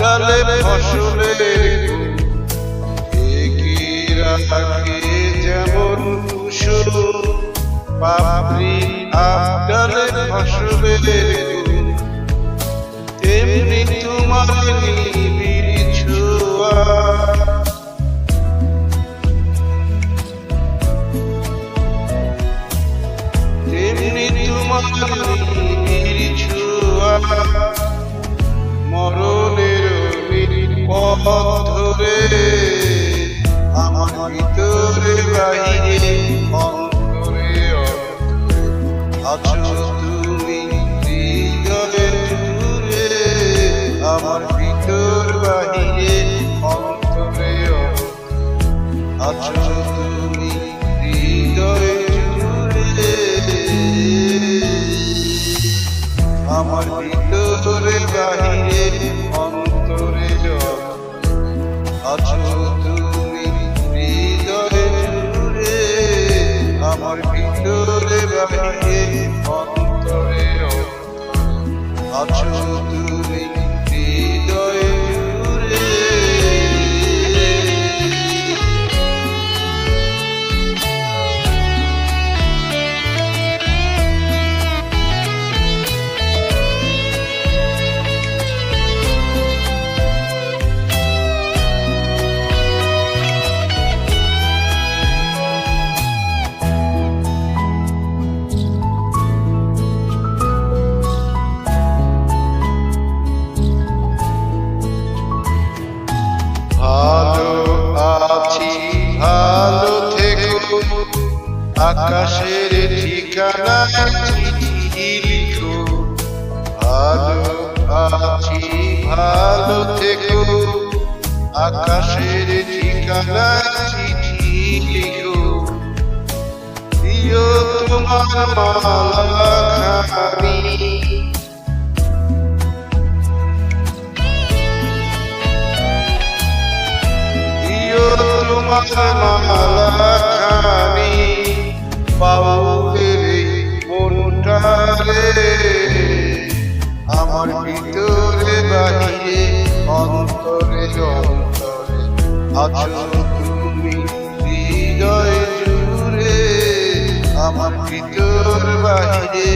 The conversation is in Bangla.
আজকালে ফসলের রাখে যেমন কুশল পাপড়ি আজকালে ফসলের তেমনি তোমার নিবিড় ছোঁয়া তেমনি তোমার নিবিড় ছোঁয়া মরণের পথ ধরে আমার ভিতরে বাহিরে অন্তরে আছো তুমি হৃদয়ে জুড়ে আমার ভিতর বাহিরে অন্তরে আছো তুমি হৃদয়ে জুড়ে আমার ভিতরে বাহিরে অন্তরে আছো তুমি হৃদয়ে জুড়ে আমার ভিতরে বাহিরে অন্তরে আছো তুমি হৃদয়ে জুড়ে ভালো আছি ভালো থেকো আকাশের ঠিকানায় চিঠি লিখো ভালো আছি ভালো থেকো আকাশের ঠিকানায় চিঠি লিখো দিও তোমার মালাখানি মালাখানি পাউলের মনটারে আমার ভিতরে বাহিরে অন্তরে অন্তরে আছো তুমি হৃদয়ে জুড়ে আমার ভিতর বাহিরে